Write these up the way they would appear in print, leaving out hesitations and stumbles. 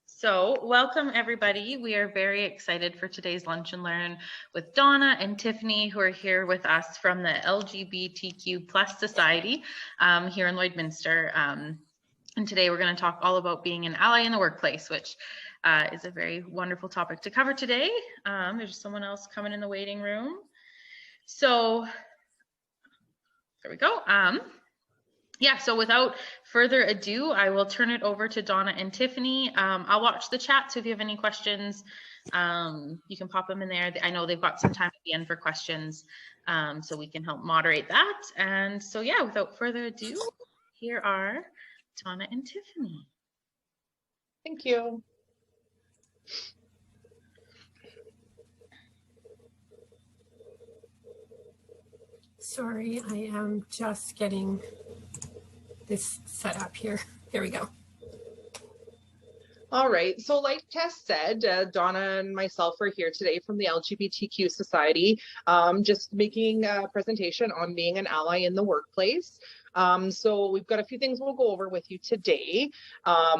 So welcome everybody. We are very excited for today's Lunch and Learn with Donna and Tiffany, who are here with us from the LGBTQ Society here in Lloydminster. And today we're going to talk all about being an ally in the workplace, which is a very wonderful topic to cover today. There's someone else coming in the waiting room. So there we go. Yeah, so without further ado, I will turn it over to Donna and Tiffany. I'll watch the chat, so if you have any questions, you can pop them in there. I know they've got some time at the end for questions, so we can help moderate that. And so yeah, without further ado, here are Donna and Tiffany. Thank you. Sorry, I am just getting this set up here. There we go. All right, so like Tess said, Donna and myself are here today from the LGBTQ Society, just making a presentation on being an ally in the workplace. So we've got a few things we'll go over with you today.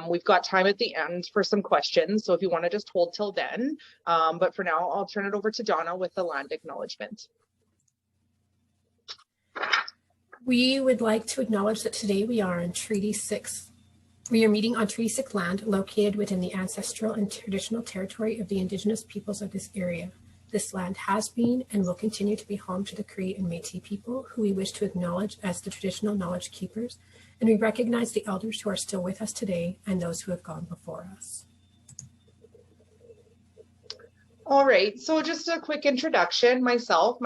We've got time at the end for some questions, so if you want to just hold till then. But for now, I'll turn it over to Donna with the land acknowledgement. We would like to acknowledge that today we are on Treaty 6. We are meeting on Treaty 6 land located within the ancestral and traditional territory of the Indigenous peoples of this area. This land has been and will continue to be home to the Cree and Métis people, who we wish to acknowledge as the traditional knowledge keepers, and we recognize the elders who are still with us today and those who have gone before us. All right, so just a quick introduction. My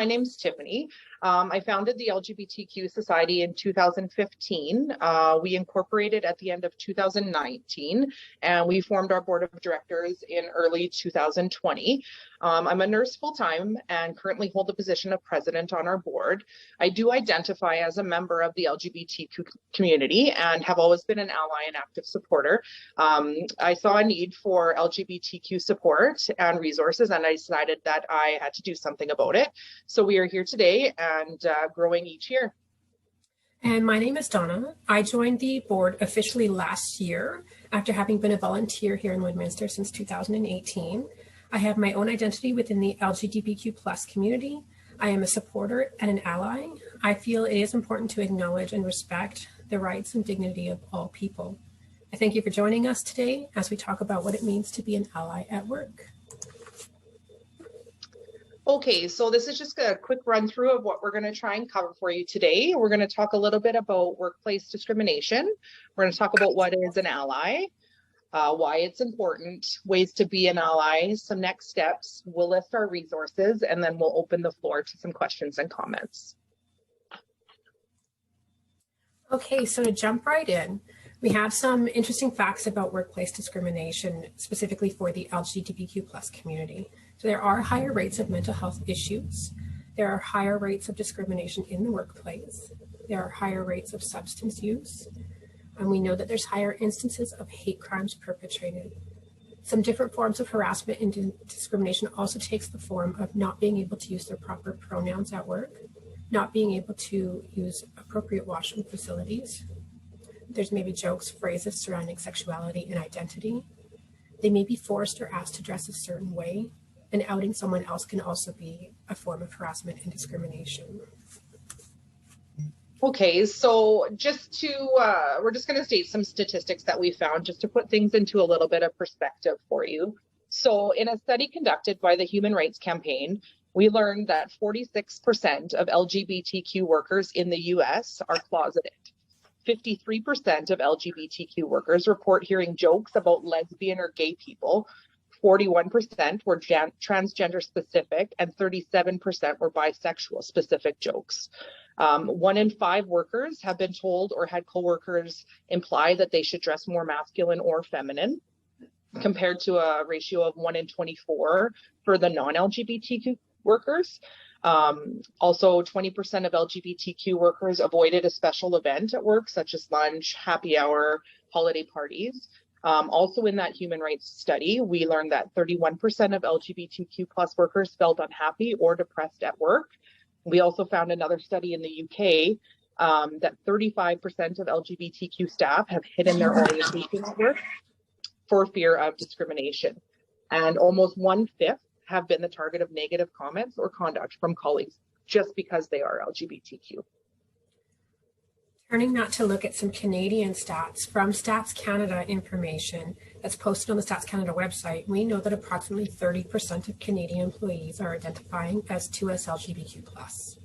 name's Tiffany. I founded the LGBTQ Society in 2015. We incorporated at the end of 2019, and we formed our board of directors in early 2020. I'm a nurse full-time and currently hold the position of president on our board. I do identify as a member of the LGBTQ community and have always been an ally and active supporter. I saw a need for LGBTQ support and resources, and I decided that I had to do something about it. So we are here today and growing each year. And my name is Donna. I joined the board officially last year after having been a volunteer here in Lloydminster since 2018. I have my own identity within the LGBTQ+ community. I am a supporter and an ally. I feel it is important to acknowledge and respect the rights and dignity of all people. I thank you for joining us today as we talk about what it means to be an ally at work. Okay, so this is just a quick run through of what we're going to try and cover for you today. We're going to talk a little bit about workplace discrimination. We're going to talk about what is an ally, why it's important, ways to be an ally, some next steps. We'll list our resources, and then we'll open the floor to some questions and comments. Okay, so to jump right in, we have some interesting facts about workplace discrimination, specifically for the LGBTQ+ community. So there are higher rates of mental health issues. There are higher rates of discrimination in the workplace. There are higher rates of substance use. And we know that there's higher instances of hate crimes perpetrated. Some different forms of harassment and discrimination also takes the form of not being able to use their proper pronouns at work, not being able to use appropriate washroom facilities. There's maybe jokes, phrases surrounding sexuality and identity. They may be forced or asked to dress a certain way, and outing someone else can also be a form of harassment and discrimination. Okay, so we're just going to state some statistics that we found just to put things into a little bit of perspective for you. So in a study conducted by the Human Rights Campaign, we learned that 46% of LGBTQ workers in the US are closeted. 53% of LGBTQ workers report hearing jokes about lesbian or gay people. 41% were transgender specific, and 37% were bisexual specific jokes. 1 in 5 workers have been told or had coworkers imply that they should dress more masculine or feminine, compared to a ratio of 1 in 24 for the non-LGBTQ workers. Also, 20% of LGBTQ workers avoided a special event at work, such as lunch, happy hour, holiday parties. Also in that human rights study, we learned that 31% of LGBTQ+ workers felt unhappy or depressed at work. We also found another study in the UK that 35% of LGBTQ staff have hidden their orientation at work. for fear of discrimination. And almost 1/5 have been the target of negative comments or conduct from colleagues just because they are LGBTQ. Turning now to look at some Canadian stats from Stats Canada information that's posted on the Stats Canada website, we know that approximately 30% of Canadian employees are identifying as 2S LGBTQ+,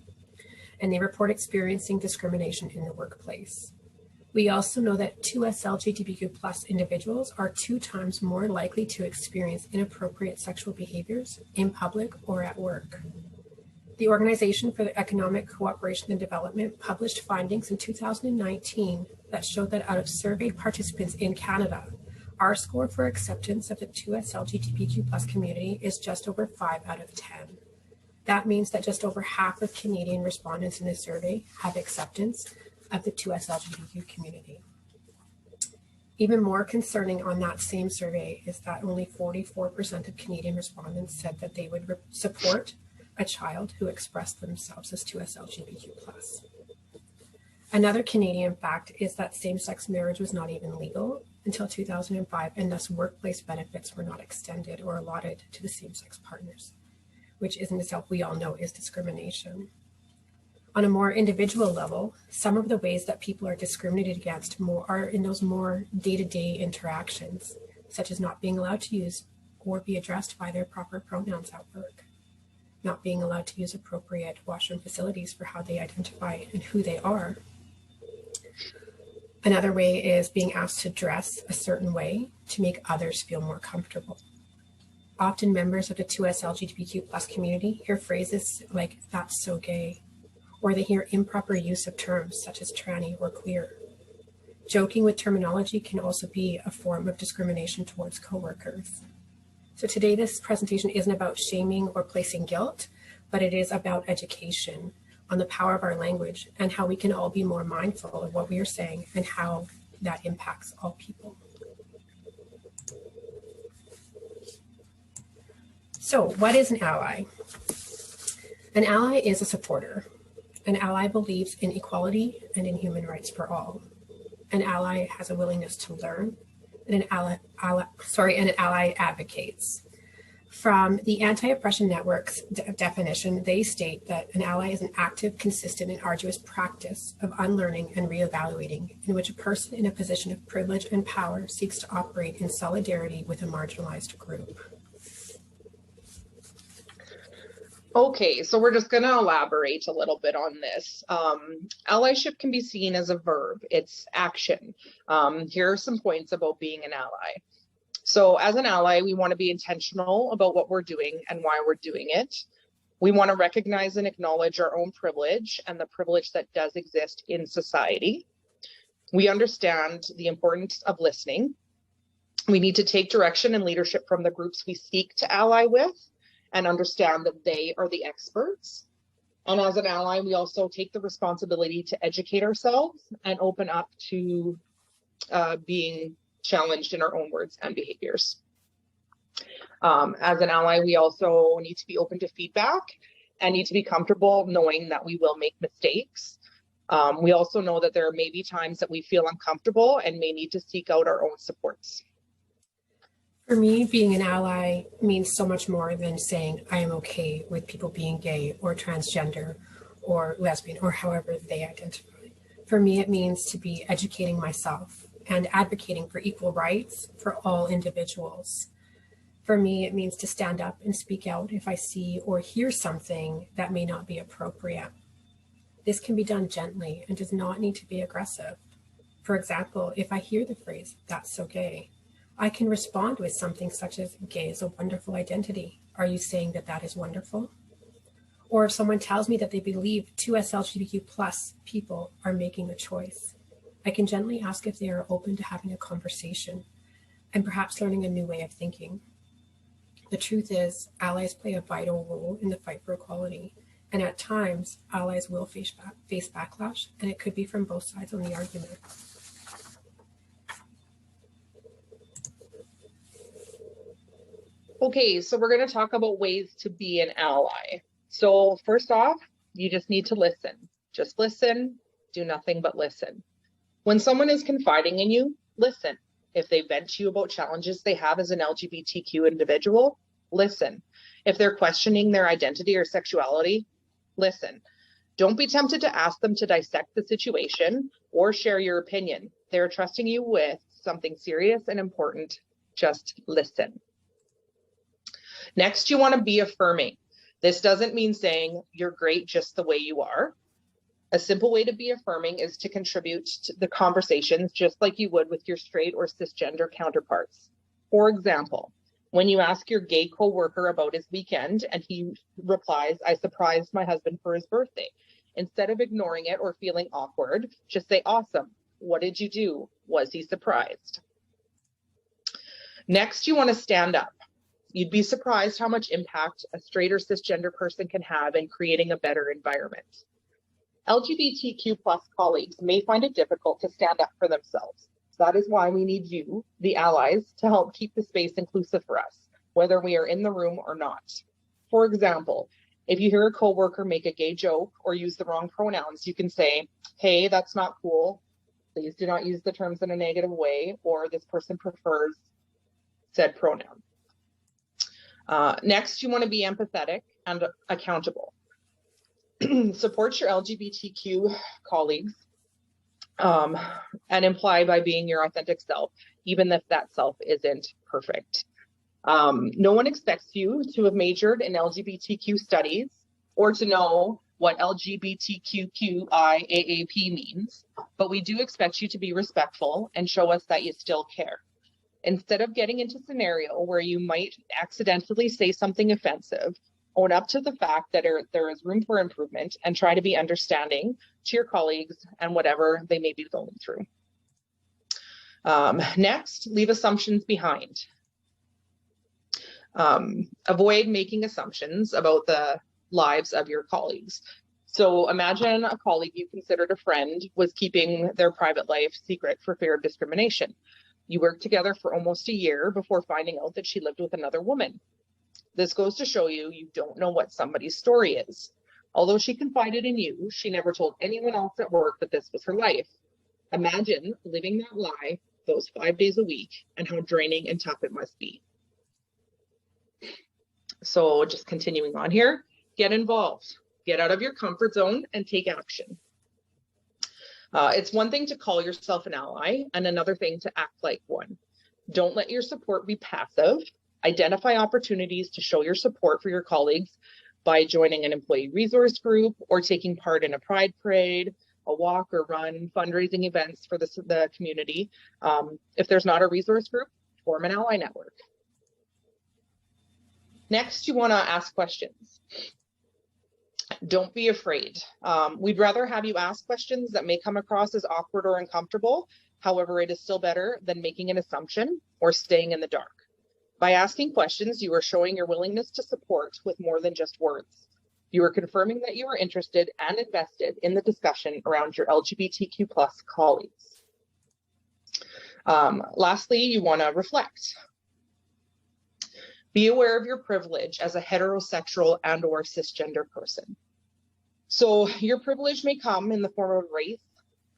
and they report experiencing discrimination in the workplace. We also know that 2S LGBTQ+ individuals are 2 times more likely to experience inappropriate sexual behaviors in public or at work. The Organization for the Economic Cooperation and Development published findings in 2019 that showed that out of surveyed participants in Canada, our score for acceptance of the 2S LGBTQ+ community is just over 5 out of 10. That means that just over half of Canadian respondents in this survey have acceptance of the 2S LGBTQ community. Even more concerning on that same survey is that only 44% of Canadian respondents said that they would support a child who expressed themselves as 2S LGBTQ+. Another Canadian fact is that same-sex marriage was not even legal until 2005, and thus workplace benefits were not extended or allotted to the same-sex partners, which in itself we all know is discrimination. On a more individual level, some of the ways that people are discriminated against are in those more day-to-day interactions, such as not being allowed to use or be addressed by their proper pronouns at work, not being allowed to use appropriate washroom facilities for how they identify and who they are. Another way is being asked to dress a certain way to make others feel more comfortable. Often members of the 2S LGBTQ+ community hear phrases like, "that's so gay," or they hear improper use of terms such as tranny or queer. Joking with terminology can also be a form of discrimination towards coworkers. So today, this presentation isn't about shaming or placing guilt, but it is about education on the power of our language and how we can all be more mindful of what we are saying and how that impacts all people. So what is an ally? An ally is a supporter. An ally believes in equality and in human rights for all. An ally has a willingness to learn, and an ally advocates. From the Anti-Oppression Network's definition, they state that an ally is an active, consistent, and arduous practice of unlearning and reevaluating in which a person in a position of privilege and power seeks to operate in solidarity with a marginalized group. Okay, so we're just going to elaborate a little bit on this. Allyship can be seen as a verb. It's action. Here are some points about being an ally. So as an ally, we want to be intentional about what we're doing and why we're doing it. We want to recognize and acknowledge our own privilege and the privilege that does exist in society. We understand the importance of listening. We need to take direction and leadership from the groups we seek to ally with, and understand that they are the experts. And as an ally, we also take the responsibility to educate ourselves and open up to being challenged in our own words and behaviors. As an ally, we also need to be open to feedback and need to be comfortable knowing that we will make mistakes. We also know that there may be times that we feel uncomfortable and may need to seek out our own supports. For me, being an ally means so much more than saying I am okay with people being gay or transgender or lesbian or however they identify. For me, it means to be educating myself and advocating for equal rights for all individuals. For me, it means to stand up and speak out if I see or hear something that may not be appropriate. This can be done gently and does not need to be aggressive. For example, if I hear the phrase, "that's so gay," I can respond with something such as, "Gay is a wonderful identity. Are you saying that that is wonderful?" Or if someone tells me that they believe 2S LGBTQ+ people are making a choice, I can gently ask if they are open to having a conversation and perhaps learning a new way of thinking. The truth is, allies play a vital role in the fight for equality, and at times, allies will face backlash, and it could be from both sides on the argument. Okay, so we're going to talk about ways to be an ally. So first off, you just need to listen. Just listen, do nothing but listen. When someone is confiding in you, listen. If they vent to you about challenges they have as an LGBTQ individual, listen. If they're questioning their identity or sexuality, listen. Don't be tempted to ask them to dissect the situation or share your opinion. They're trusting you with something serious and important. Just listen. Next, you want to be affirming. This doesn't mean saying you're great just the way you are. A simple way to be affirming is to contribute to the conversations just like you would with your straight or cisgender counterparts. For example, when you ask your gay coworker about his weekend and he replies, "I surprised my husband for his birthday." Instead of ignoring it or feeling awkward, just say, "Awesome. What did you do? Was he surprised?" Next, you want to stand up. You'd be surprised how much impact a straight or cisgender person can have in creating a better environment. LGBTQ plus colleagues may find it difficult to stand up for themselves. That is why we need you, the allies, to help keep the space inclusive for us, whether we are in the room or not. For example, if you hear a coworker make a gay joke or use the wrong pronouns, you can say, "Hey, that's not cool. Please do not use the terms in a negative way," or "This person prefers said pronoun." Next, you want to be empathetic and accountable. Support your LGBTQ colleagues and imply by being your authentic self, even if that self isn't perfect. No one expects you to have majored in LGBTQ studies or to know what LGBTQIAAP means, but we do expect you to be respectful and show us that you still care. Instead of getting into a scenario where you might accidentally say something offensive, own up to the fact that there is room for improvement and try to be understanding to your colleagues and whatever they may be going through. Next, leave assumptions behind. Avoid making assumptions about the lives of your colleagues. So imagine a colleague you considered a friend was keeping their private life secret for fear of discrimination. You worked together for almost a year before finding out that she lived with another woman. This goes to show you don't know what somebody's story is. Although she confided in you, she never told anyone else at work that this was her life. Imagine living that lie those 5 days a week and how draining and tough it must be. So just continuing on here, get involved, get out of your comfort zone and take action. It's one thing to call yourself an ally and another thing to act like one. Don't let your support be passive. Identify opportunities to show your support for your colleagues by joining an employee resource group or taking part in a pride parade, a walk or run, fundraising events for the community. If there's not a resource group, form an ally network. Next, you want to ask questions. Don't be afraid. We'd rather have you ask questions that may come across as awkward or uncomfortable. However, it is still better than making an assumption or staying in the dark. By asking questions, you are showing your willingness to support with more than just words. You are confirming that you are interested and invested in the discussion around your LGBTQ plus colleagues. Lastly, you want to reflect. Be aware of your privilege as a heterosexual and or cisgender person. So your privilege may come in the form of race,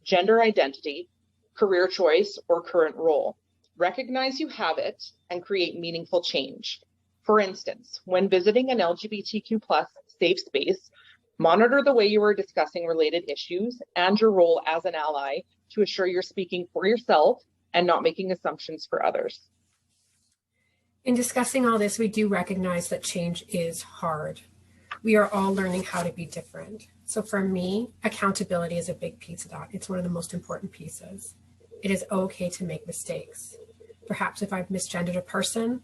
gender identity, career choice, or current role. Recognize you have it and create meaningful change. For instance, when visiting an LGBTQ plus safe space, monitor the way you are discussing related issues and your role as an ally to assure you're speaking for yourself and not making assumptions for others. In discussing all this, we do recognize that change is hard. We are all learning how to be different. So for me, accountability is a big piece of that. It's one of the most important pieces. It is okay to make mistakes. Perhaps if I've misgendered a person,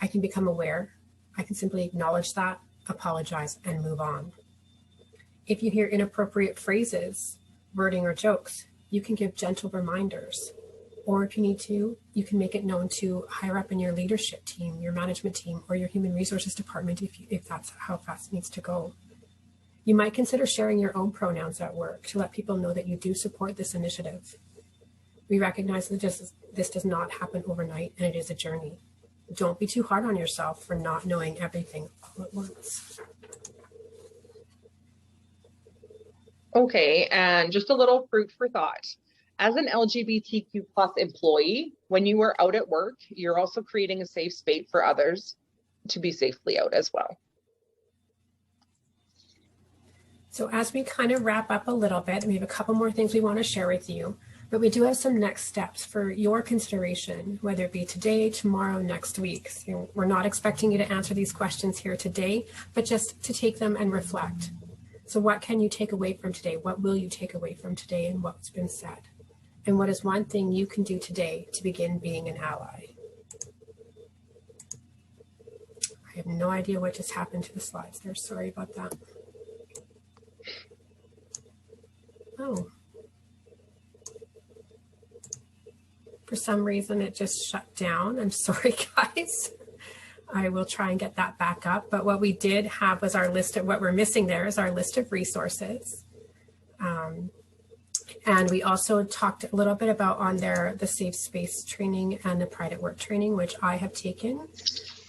I can become aware. I can simply acknowledge that, apologize, and move on. If you hear inappropriate phrases, wording, or jokes, you can give gentle reminders. Or if you need to, you can make it known to higher up in your leadership team, your management team, or your human resources department if that's how fast it needs to go. You might consider sharing your own pronouns at work to let people know that you do support this initiative. We recognize that this does not happen overnight and it is a journey. Don't be too hard on yourself for not knowing everything all at once. Okay, and just a little fruit for thought. As an LGBTQ plus employee, when you are out at work, you're also creating a safe space for others to be safely out as well. So as we kind of wrap up a little bit, we have a couple more things we want to share with you, but we do have some next steps for your consideration, whether it be today, tomorrow, next week. So we're not expecting you to answer these questions here today, but just to take them and reflect. So what can you take away from today? What will you take away from today and what's been said? And what is one thing you can do today to begin being an ally? I have no idea what just happened to the slides there. Sorry about that. Oh. For some reason, it just shut down. I'm sorry, guys. I will try and get that back up. But what we did have was our list of what we're missing there is our list of resources. And we also talked a little bit about on there the safe space training and the pride at work training, which I have taken.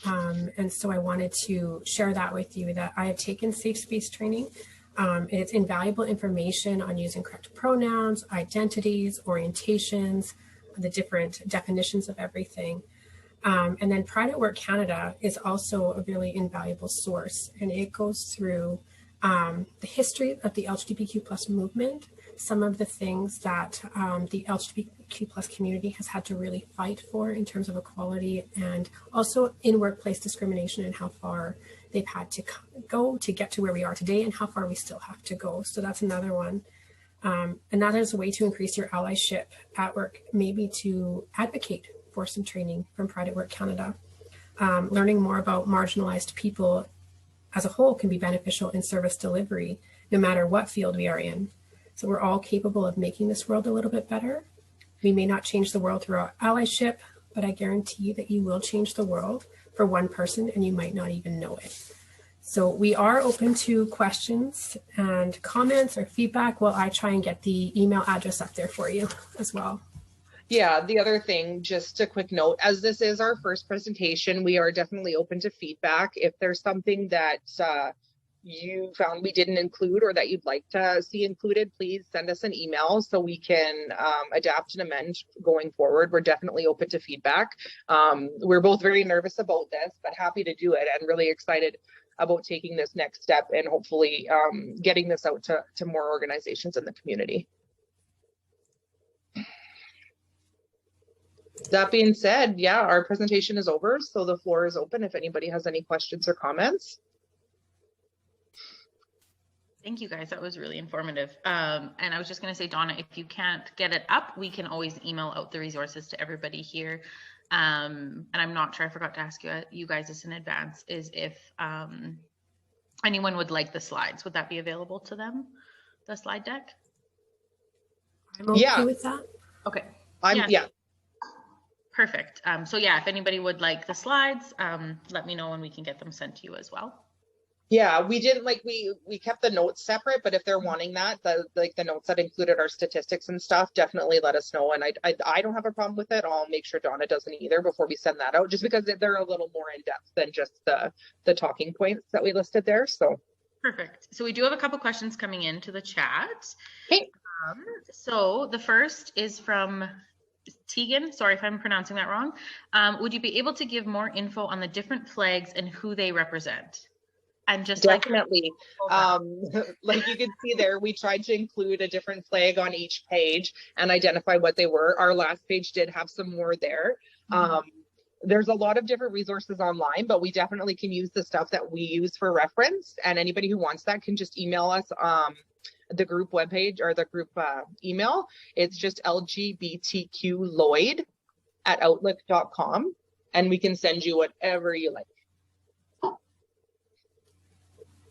And so I wanted to share that with you that I have taken safe space training. It's invaluable information on using correct pronouns, identities, orientations, the different definitions of everything. And then Pride at Work Canada is also a really invaluable source, and it goes through the history of the LGBTQ plus movement, some of the things that the LGBTQ plus community has had to really fight for in terms of equality, and also in workplace discrimination and how far they've had to go to get to where we are today and how far we still have to go. So that's another one. And that is a way to increase your allyship at work, maybe to advocate for some training from Pride at Work Canada. Learning more about marginalized people as a whole can be beneficial in service delivery, no matter what field we are in. So we're all capable of making this world a little bit better. We may not change the world through our allyship, but I guarantee that you will change the world for one person and you might not even know it. So we are open to questions and comments or feedback while I try and get the email address up there for you as well. Yeah, the other thing, just a quick note, as this is our first presentation, we are definitely open to feedback. If there's something that you found we didn't include or that you'd like to see included, please send us an email so we can adapt and amend going forward. We're definitely open to feedback. We're both very nervous about this, but happy to do it and really excited about taking this next step and hopefully getting this out to more organizations in the community. That being said, yeah, our presentation is over, so the floor is open if anybody has any questions or comments. Thank you, guys. That was really informative. And I was just going to say, Donna, if you can't get it up, we can always email out the resources to everybody here. And I'm not sure, I forgot to ask you guys this in advance, is if anyone would like the slides, would that be available to them, the slide deck? I'm okay with that. Okay. Yeah. Perfect. So yeah, if anybody would like the slides, let me know and we can get them sent to you as well. Yeah, we didn't we kept the notes separate, but if they're wanting that, the notes that included our statistics and stuff, definitely let us know. And I don't have a problem with it. I'll make sure Donna doesn't either before we send that out, just because they're a little more in depth than just the talking points that we listed there. So perfect. So we do have a couple questions coming into the chat. Okay. So the first is from Tegan. Sorry if I'm pronouncing that wrong. Would you be able to give more info on the different flags and who they represent? And just definitely, like you can see there, we tried to include a different flag on each page and identify what they were. Our last page did have some more there. There's a lot of different resources online, but we definitely can use the stuff that we use for reference. And anybody who wants that can just email us the group webpage or the group email. It's just lgbtqloyd@outlook.com, and we can send you whatever you like.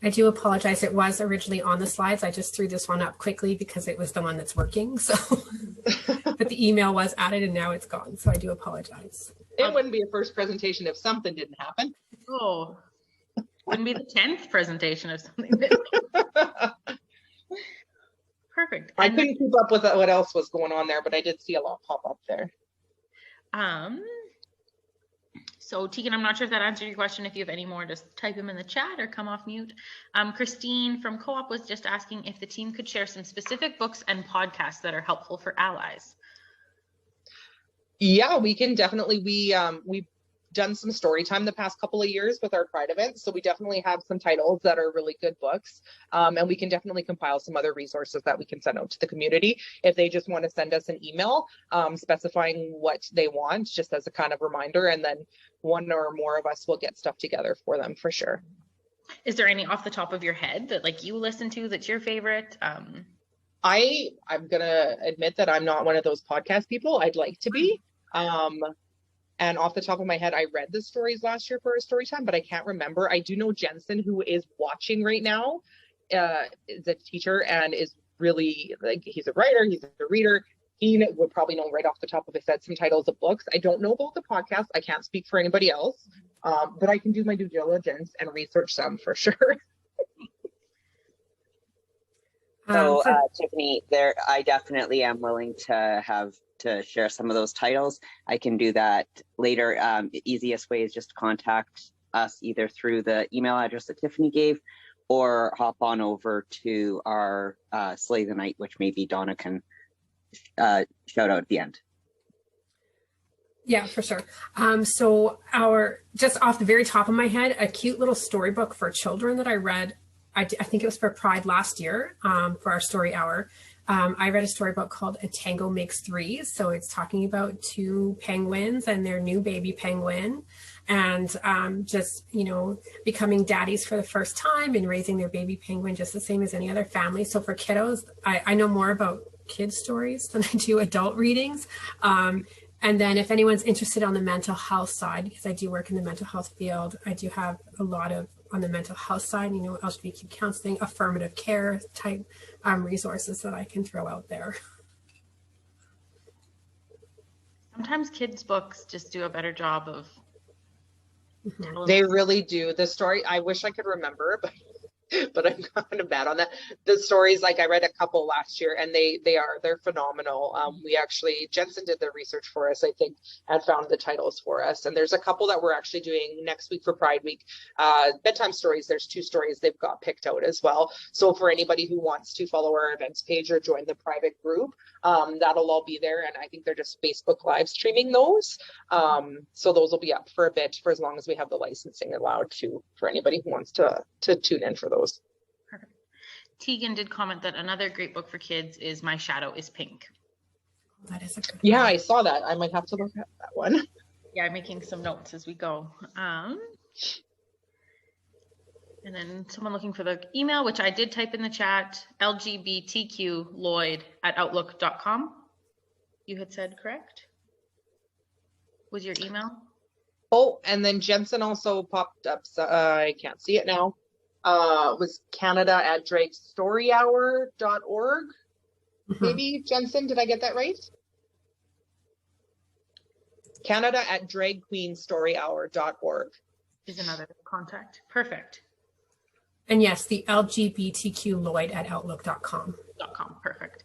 I do apologize. It was originally on the slides. I just threw this one up quickly because it was the one that's working. So, but the email was added and now it's gone. So I do apologize. It wouldn't be a first presentation if something didn't happen. Oh, wouldn't be the 10th presentation if something didn't. Perfect. I couldn't keep up with what else was going on there, but I did see a lot pop up there. So Tegan, I'm not sure if that answered your question. If you have any more, just type them in the chat or come off mute. Christine from Co-op was just asking if the team could share some specific books and podcasts that are helpful for allies. Yeah, we can definitely. We've done some story time the past couple of years with our Pride events, so we definitely have some titles that are really good books, and we can definitely compile some other resources that we can send out to the community if they just want to send us an email specifying what they want, just as a kind of reminder, and then one or more of us will get stuff together for them for sure. Is there any off the top of your head that like you listen to that's your favorite? I'm gonna admit that I'm not one of those podcast people. I'd like to be. And off the top of my head, I read the stories last year for a story time, but I can't remember. I do know Jensen, who is watching right now, is a teacher and is really, like, he's a writer, he's a reader. He would probably know right off the top of his head some titles of books. I don't know about the podcast. I can't speak for anybody else, but I can do my due diligence and research some for sure. So Tiffany, I definitely am willing to share some of those titles. I can do that later. The easiest way is just to contact us either through the email address that Tiffany gave, or hop on over to our Slay the Night, which maybe Donna can shout out at the end. Yeah, for sure. So just off the very top of my head, a cute little storybook for children that I read, I think it was for Pride last year, for our story hour. I read a storybook called A Tango Makes Three. So it's talking about two penguins and their new baby penguin, and just, becoming daddies for the first time and raising their baby penguin just the same as any other family. So for kiddos, I know more about kids stories than I do adult readings. And then if anyone's interested on the mental health side, because I do work in the mental health field, I do have a lot of on the mental health side, LGBTQ counseling, affirmative care type resources that I can throw out there. Sometimes kids' books just do a better job of. They really do. The story, I wish I could remember, but I'm kind of bad on that. The stories, like I read a couple last year, and they're phenomenal. We actually, Jensen did the research for us, I think, and found the titles for us. And there's a couple that we're actually doing next week for Pride Week. Bedtime stories, there's 2 stories they've got picked out as well. So for anybody who wants to follow our events page or join the private group, that'll all be there. And I think they're just Facebook live streaming those. So those will be up for a bit, for as long as we have the licensing allowed to, for anybody who wants to tune in for those. Perfect. Tegan did comment that another great book for kids is My Shadow is Pink. That is a good one. Yeah, I saw that. I might have to look at that one. Yeah, I'm making some notes as we go. And then someone looking for the email, which I did type in the chat, LGBTQ Lloyd@outlook.com. You had said correct? Was your email? Oh, and then Jensen also popped up. So, I can't see it now. Was Canada@dragsstoryhour.org. Maybe, Jensen, did I get that right? Canada@dragqueenstoryhour.org Is another contact. Perfect. And yes, the LGBTQ Lloyd@outlook.com. Perfect.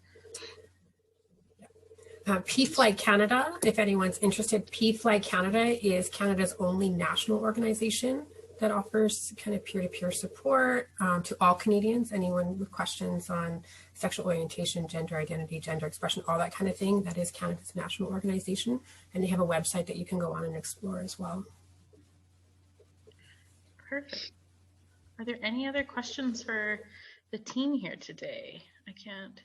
PFLAG Canada, if anyone's interested, PFLAG Canada is Canada's only national organization that offers kind of peer-to-peer support to all Canadians, anyone with questions on sexual orientation, gender identity, gender expression, all that kind of thing. That is Canada's national organization. And they have a website that you can go on and explore as well. Perfect. Are there any other questions for the team here today? I can't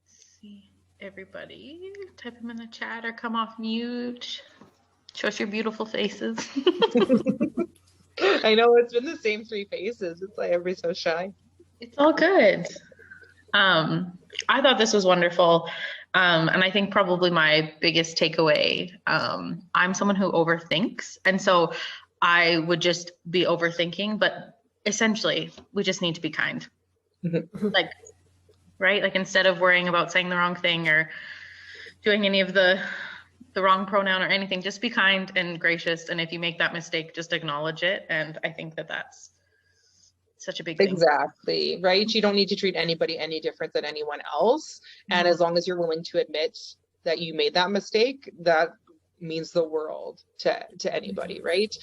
see everybody. Type them in the chat or come off mute. Show us your beautiful faces. I know, it's been the same 3 faces. It's like everybody's so shy. It's all good. I thought this was wonderful. And I think probably my biggest takeaway, I'm someone who overthinks. And so I would just be overthinking, but essentially we just need to be kind. Like, right? Like, instead of worrying about saying the wrong thing or doing any of the wrong pronoun or anything, just be kind and gracious. And if you make that mistake, just acknowledge it. And I think that that's such a big thing. Exactly, right? You don't need to treat anybody any different than anyone else. And as long as you're willing to admit that you made that mistake, that means the world to anybody, right?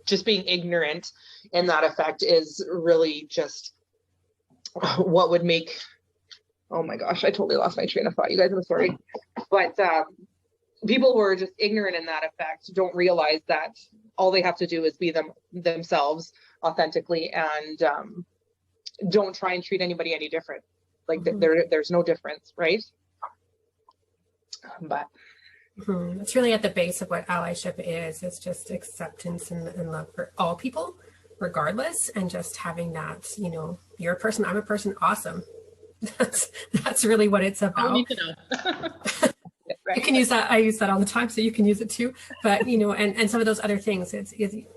Just being ignorant in that effect is really just what would make, oh my gosh, I totally lost my train of thought, you guys, I'm sorry. But people who are just ignorant in that effect don't realize that all they have to do is be themselves authentically, and don't try and treat anybody any different. Like there's no difference, right? But it's really at the base of what allyship is. It's just acceptance and love for all people, regardless, and just having that, you know, you're a person, I'm a person, awesome. That's really what it's about. You know. You can use that. I use that all the time, so you can use it too. But, you know, and some of those other things,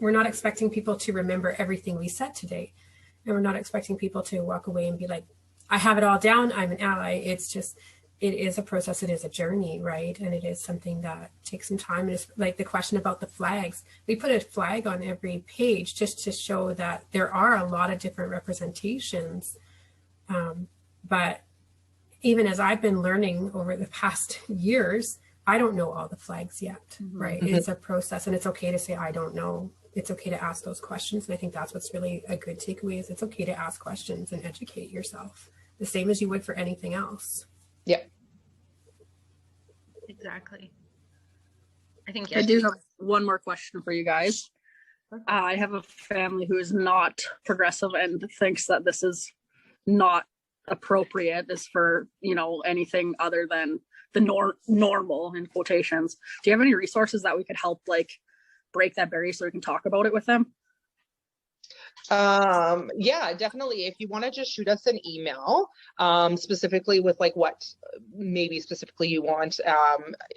we're not expecting people to remember everything we said today. And we're not expecting people to walk away and be like, I have it all down, I'm an ally. It's just, it is a process, it is a journey, right? And it is something that takes some time. And it's like the question about the flags. We put a flag on every page just to show that there are a lot of different representations. But even as I've been learning over the past years, I don't know all the flags yet, right? It's a process, and it's okay to say, I don't know. It's okay to ask those questions. And I think that's what's really a good takeaway, is it's okay to ask questions and educate yourself the same as you would for anything else. Yeah. Exactly. I think I do have one more question for you guys. I have a family who is not progressive and thinks that this is not appropriate, is for, you know, anything other than the normal, in quotations. Do you have any resources that we could help like break that barrier so we can talk about it with them? Yeah, definitely. If you want to just shoot us an email, specifically with like what maybe specifically you want,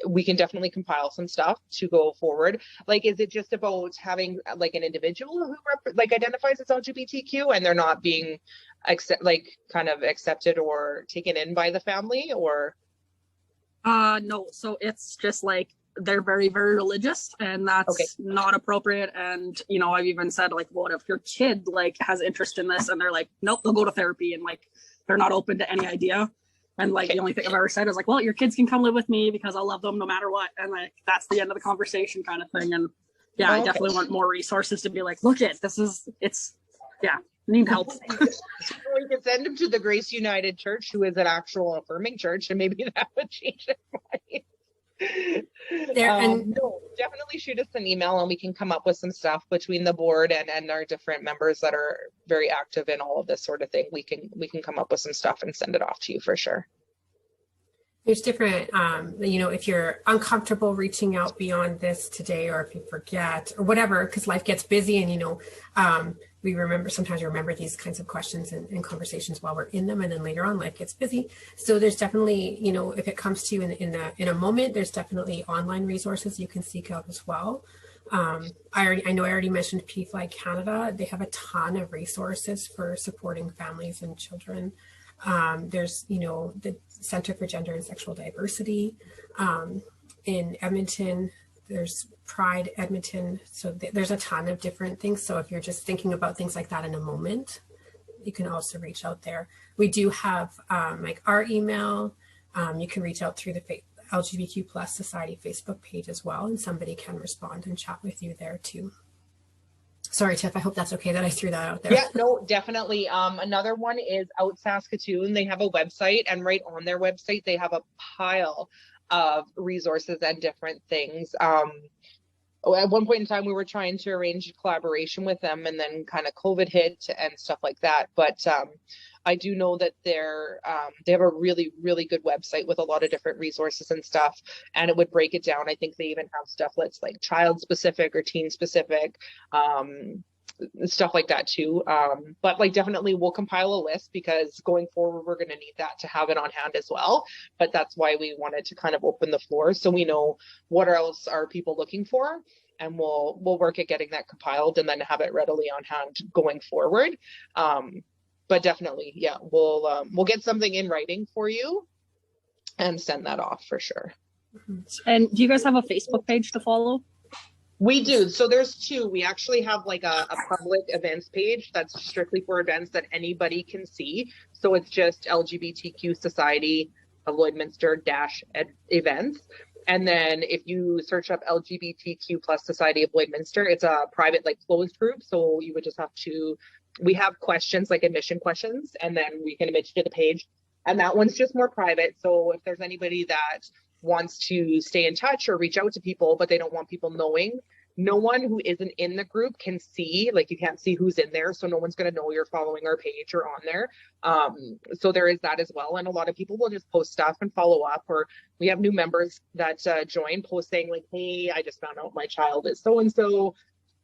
we can definitely compile some stuff to go forward. Like, is it just about having like an individual who like identifies as LGBTQ and they're not being kind of accepted or taken in by the family, or? No, so it's just like they're very, very religious, and that's not appropriate. And, you know, I've even said, like, what if your kid like has interest in this, and they're like, nope, they'll go to therapy, and like they're not open to any idea. And like the only thing I've ever said is like, well, your kids can come live with me because I'll love them no matter what. And like that's the end of the conversation, kind of thing. And yeah, I definitely want more resources to be like, look it, need help. We could send them to the Grace United Church, who is an actual affirming church, and maybe that would change their mind. No, definitely shoot us an email and we can come up with some stuff between the board and our different members that are very active in all of this sort of thing. We can come up with some stuff and send it off to you for sure. There's different, you know, if you're uncomfortable reaching out beyond this today, or if you forget or whatever, because life gets busy, and, you know, sometimes we remember these kinds of questions and conversations while we're in them, and then later on life gets busy. So there's definitely, you know, if it comes to you in a moment, there's definitely online resources you can seek out as well. I already mentioned PFLAG Canada. They have a ton of resources for supporting families and children. There's, you know, the Center for Gender and Sexual Diversity in Edmonton. There's Pride Edmonton. So there's a ton of different things. So if you're just thinking about things like that in a moment, you can also reach out there. We do have like our email. You can reach out through the LGBTQ Society Facebook page as well, and somebody can respond and chat with you there too. Sorry, Tiff, I hope that's okay that I threw that out there. Yeah, no, definitely. Another one is Out Saskatoon. They have a website, and right on their website, they have a pile of resources and different things. At one point in time, we were trying to arrange a collaboration with them, and then kind of COVID hit and stuff like that. But I do know that they have a really, really good website with a lot of different resources and stuff, and it would break it down. I think they even have stuff that's like child specific or teen specific, stuff like that too. But like definitely we'll compile a list, because going forward, we're going to need that to have it on hand as well. But that's why we wanted to kind of open the floor, so we know what else are people looking for, and we'll work at getting that compiled and then have it readily on hand going forward. But definitely, yeah, we'll get something in writing for you and send that off for sure. And do you guys have a Facebook page to follow? We do. So there's two. We actually have like a public events page that's strictly for events that anybody can see. So it's just LGBTQ Society of Lloydminster -events. And then if you search up LGBTQ plus Society of Lloydminster, it's a private, like closed group. So you would just have to, we have questions, like admission questions, and then we can admit you to the page. And that one's just more private. So if there's anybody that wants to stay in touch or reach out to people, but they don't want people knowing, no one who isn't in the group can see, like you can't see who's in there. So no one's going to know you're following our page or on there. So there is that as well. And a lot of people will just post stuff and follow up, or we have new members that join, post saying like, hey, I just found out my child is so-and-so.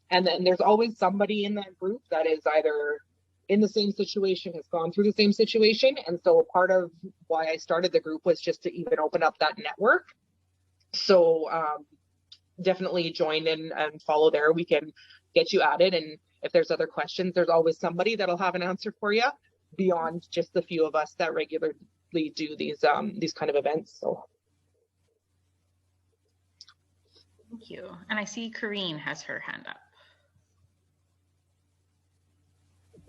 And then there's always somebody in that group that is either in the same situation, has gone through the same situation. And so part of why I started the group was just to even open up that network. So definitely join in and follow there. We can get you added. And if there's other questions, there's always somebody that'll have an answer for you beyond just the few of us that regularly do these kind of events. So thank you. And I see Corrine has her hand up.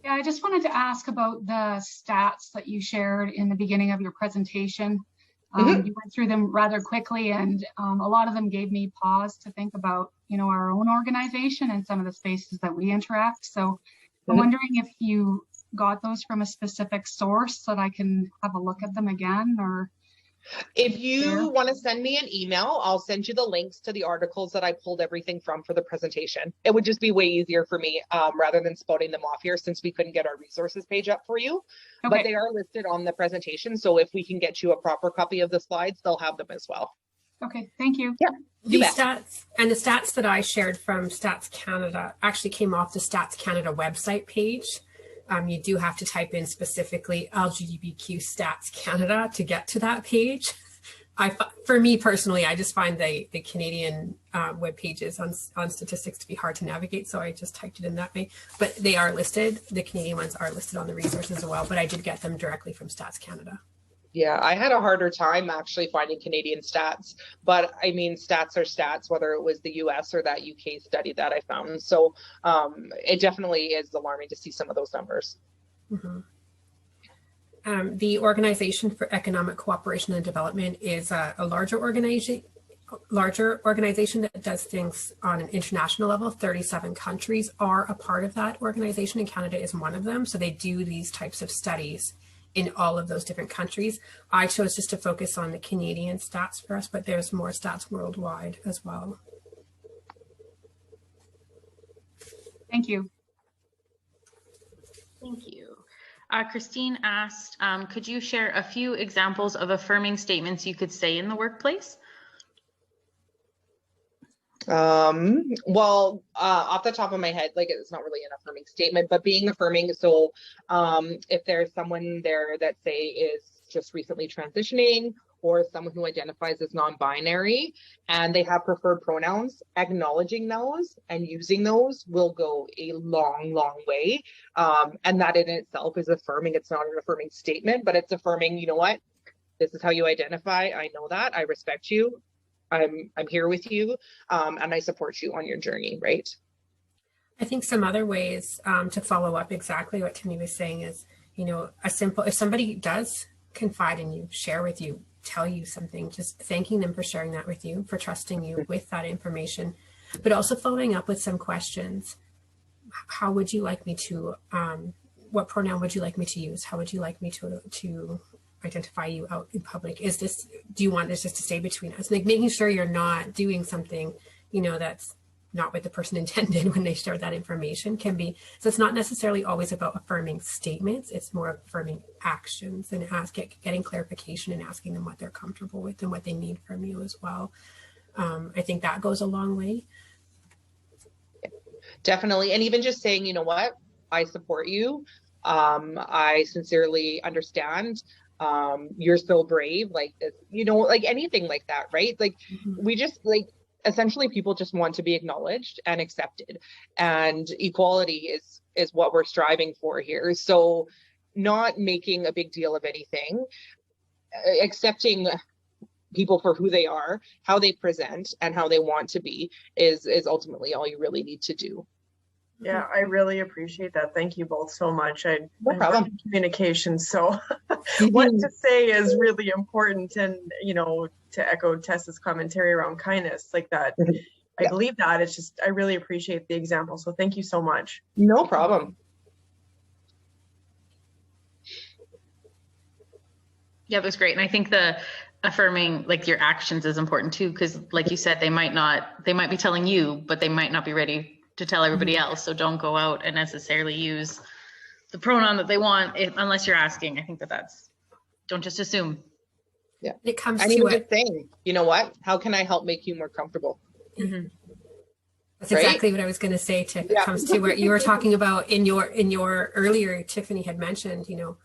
Yeah, I just wanted to ask about the stats that you shared in the beginning of your presentation. You went through them rather quickly, and a lot of them gave me pause to think about, you know, our own organization and some of the spaces that we interact. So I'm wondering if you got those from a specific source so that I can have a look at them again, or if you want to send me an email, I'll send you the links to the articles that I pulled everything from for the presentation. It would just be way easier for me rather than spouting them off here, since we couldn't get our resources page up for you. Okay. But they are listed on the presentation. So if we can get you a proper copy of the slides, they'll have them as well. Okay, thank you. Yeah. The stats that I shared from Stats Canada actually came off the Stats Canada website page. You do have to type in specifically LGBTQ Stats Canada to get to that page. For me personally, I just find the Canadian web pages on statistics to be hard to navigate, so I just typed it in that way. But they are listed. The Canadian ones are listed on the resources as well, but I did get them directly from Stats Canada. Yeah, I had a harder time actually finding Canadian stats, but I mean, stats are stats, whether it was the US or that UK study that I found. So it definitely is alarming to see some of those numbers. The Organization for Economic Cooperation and Development is a larger organization that does things on an international level. 37 countries are a part of that organization, and Canada is one of them. So they do these types of studies in all of those different countries. I chose just to focus on the Canadian stats for us, but there's more stats worldwide as well. Thank you. Thank you. Christine asked, could you share a few examples of affirming statements you could say in the workplace? Well, off the top of my head, like it's not really an affirming statement, but being affirming. So if there's someone there that say is just recently transitioning, or someone who identifies as non-binary and they have preferred pronouns, acknowledging those and using those will go a long, long way. And that in itself is affirming. It's not an affirming statement, but it's affirming, you know what, this is how you identify. I know that. I respect you. I'm here with you, and I support you on your journey, right? I think some other ways to follow up exactly what Tiffany was saying is, you know, if somebody does confide in you, share with you, tell you something, just thanking them for sharing that with you, for trusting you with that information, but also following up with some questions. How would you like me to, what pronoun would you like me to use? How would you like me to identify you out in public? Do you want this just to stay between us? Like making sure you're not doing something, you know, that's not what the person intended when they share that information can be. So it's not necessarily always about affirming statements. It's more affirming actions and getting clarification and asking them what they're comfortable with and what they need from you as well. I think that goes a long way. Definitely. And even just saying, you know what, I support you. I sincerely understand. You're so brave, like, you know, like anything like that, right? Like we just like, essentially people just want to be acknowledged and accepted, and equality is what we're striving for here. So not making a big deal of anything, accepting people for who they are, how they present, and how they want to be is ultimately all you really need to do. Yeah, I really appreciate that. Thank you both so much. I'm in communication, so what to say is really important. And, you know, to echo Tessa's commentary around kindness, like that, I believe that. It's just, I really appreciate the example. So thank you so much. No problem. Yeah, it was great. And I think the affirming like your actions is important too, because like you said, they might be telling you, but they might not be ready to tell everybody else. So don't go out and necessarily use the pronoun that they want unless you're asking. I think don't just assume. Yeah. It comes to it. Just saying, you know what? How can I help make you more comfortable? Mm-hmm. That's exactly what I was going to say, Tiff. It comes to what you were talking about in your earlier, Tiffany had mentioned, you know,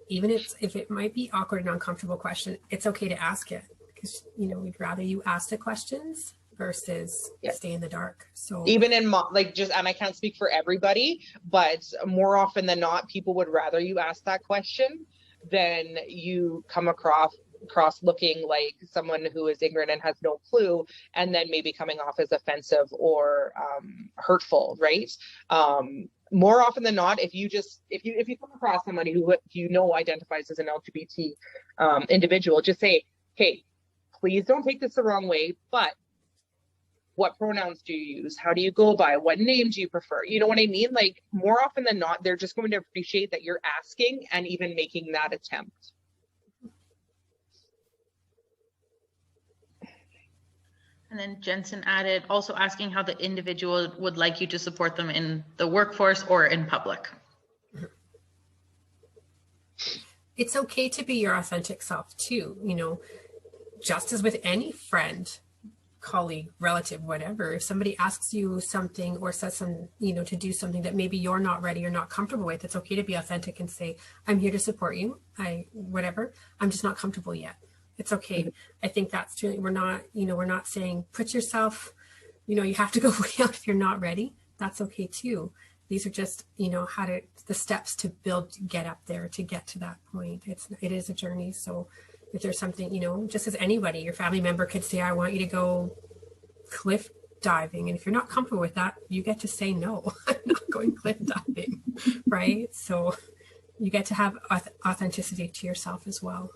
even if it might be awkward and uncomfortable question, it's okay to ask it, because, you know, we'd rather you ask the questions versus stay in the dark. So even in and I can't speak for everybody, but more often than not, people would rather you ask that question than you come across looking like someone who is ignorant and has no clue, and then maybe coming off as offensive or hurtful, more often than not, if you come across somebody who you know identifies as an LGBT individual, just say, hey, please don't take this the wrong way, but what pronouns do you use? How do you go by? What name do you prefer? You know what I mean? Like, more often than not, they're just going to appreciate that you're asking and even making that attempt. And then Jensen added, also asking how the individual would like you to support them in the workforce or in public. It's okay to be your authentic self too, you know, just as with any friend, colleague, relative, whatever. If somebody asks you something or says to do something that maybe you're not ready or not comfortable with, it's okay to be authentic and say, I'm here to support you. I'm just not comfortable yet. It's okay. I think that's true. We're not saying put yourself, you have to go way out if you're not ready. That's okay too. These are just, the steps to get up there, to get to that point. It is a journey. So if there's something, just as anybody, your family member could say, I want you to go cliff diving. And if you're not comfortable with that, you get to say, no, I'm not going cliff diving, right? So you get to have authenticity to yourself as well.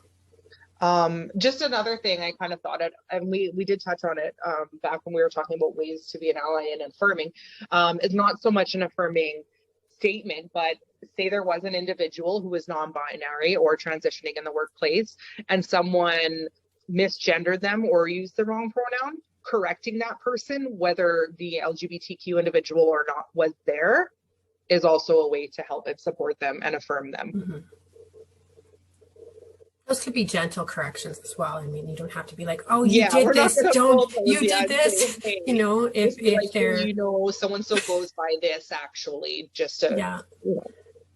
Just another thing I kind of thought it, and we did touch on it back when we were talking about ways to be an ally and affirming, is not so much an affirming statement, but say there was an individual who was non-binary or transitioning in the workplace and someone misgendered them or used the wrong pronoun, correcting that person, whether the LGBTQ individual or not was there, is also a way to help and support them and affirm them. Mm-hmm. Those could be gentle corrections as well. I mean, you don't have to be like, oh, you did this, did this. If they're, so-and-so goes by this actually, just to,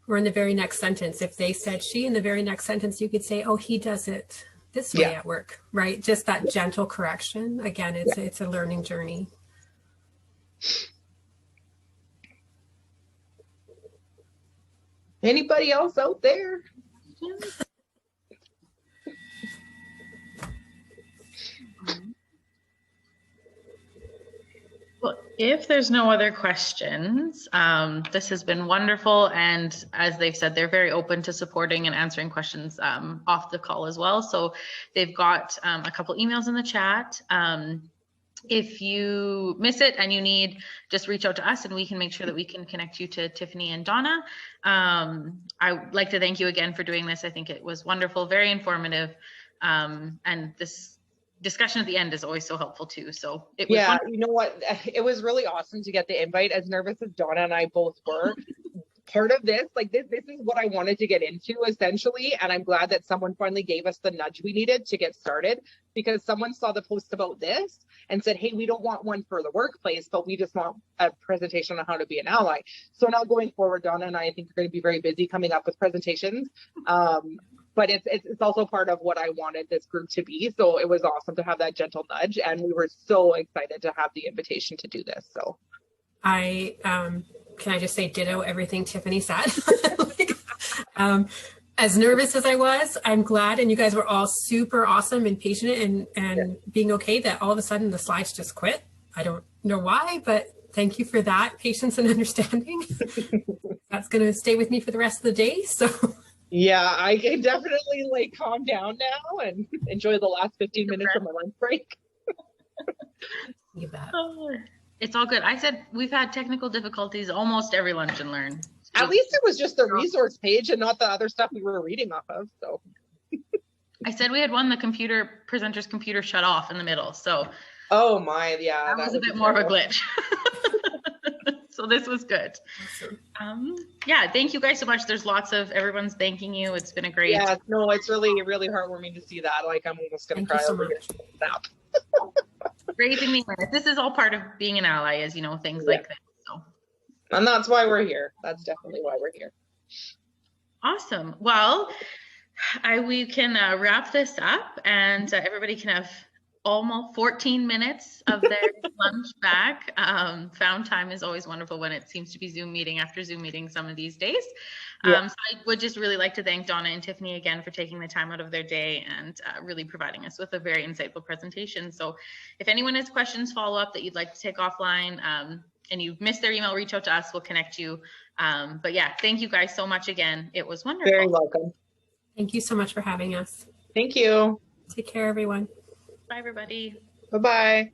Or in the very next sentence, if they said she, in the very next sentence, you could say, oh, he does it this way at work, right? Just that gentle correction. Again, it's a learning journey. Anybody else out there? Well, if there's no other questions, this has been wonderful. And as they've said, they're very open to supporting and answering questions off the call as well. So they've got a couple emails in the chat. If you miss it and you need, just reach out to us and we can make sure that we can connect you to Tiffany and Donna. I would like to thank you again for doing this. I think it was wonderful, very informative. And this discussion at the end is always so helpful too. So it was wonderful. You know what? It was really awesome to get the invite. As nervous as Donna and I both were, part of this, this is what I wanted to get into essentially. And I'm glad that someone finally gave us the nudge we needed to get started, because someone saw the post about this and said, hey, we don't want one for the workplace, but we just want a presentation on how to be an ally. So now going forward, Donna and I think are going to be very busy coming up with presentations. But it's also part of what I wanted this group to be. So it was awesome to have that gentle nudge. And we were so excited to have the invitation to do this. So can I just say ditto everything Tiffany said? As nervous as I was, I'm glad. And you guys were all super awesome and patient and being okay that all of a sudden the slides just quit. I don't know why, but thank you for that patience and understanding. That's going to stay with me for the rest of the day. So yeah, I can definitely like calm down now and enjoy the last 15 minutes of my lunch break. you bet. It's all good. I said we've had technical difficulties almost every lunch and learn. At least it was just the resource page and not the other stuff we were reading off of. So I said we had the presenter's computer shut off in the middle. So oh my, yeah, that was a bit more of a glitch. So this was good. Yeah, thank you guys so much. There's everyone's thanking you. It's been a great. Yeah, no, it's really, really heartwarming to see that. Like I'm almost gonna cry over here. Raising the awareness. This is all part of being an ally, as you know, things like this. So. And that's why we're here. That's definitely why we're here. Awesome. Well, we can wrap this up, and everybody can have almost 14 minutes of their lunch back. Found time is always wonderful when it seems to be Zoom meeting after Zoom meeting some of these days. So I would just really like to thank Donna and Tiffany again for taking the time out of their day and really providing us with a very insightful presentation. So if anyone has questions, follow up that you'd like to take offline, and you've missed their email, reach out to us, we'll connect you. But yeah, thank you guys so much again. It was wonderful. Very welcome. Thank you so much for having us. Thank you. Take care, everyone. Bye, everybody. Bye-bye.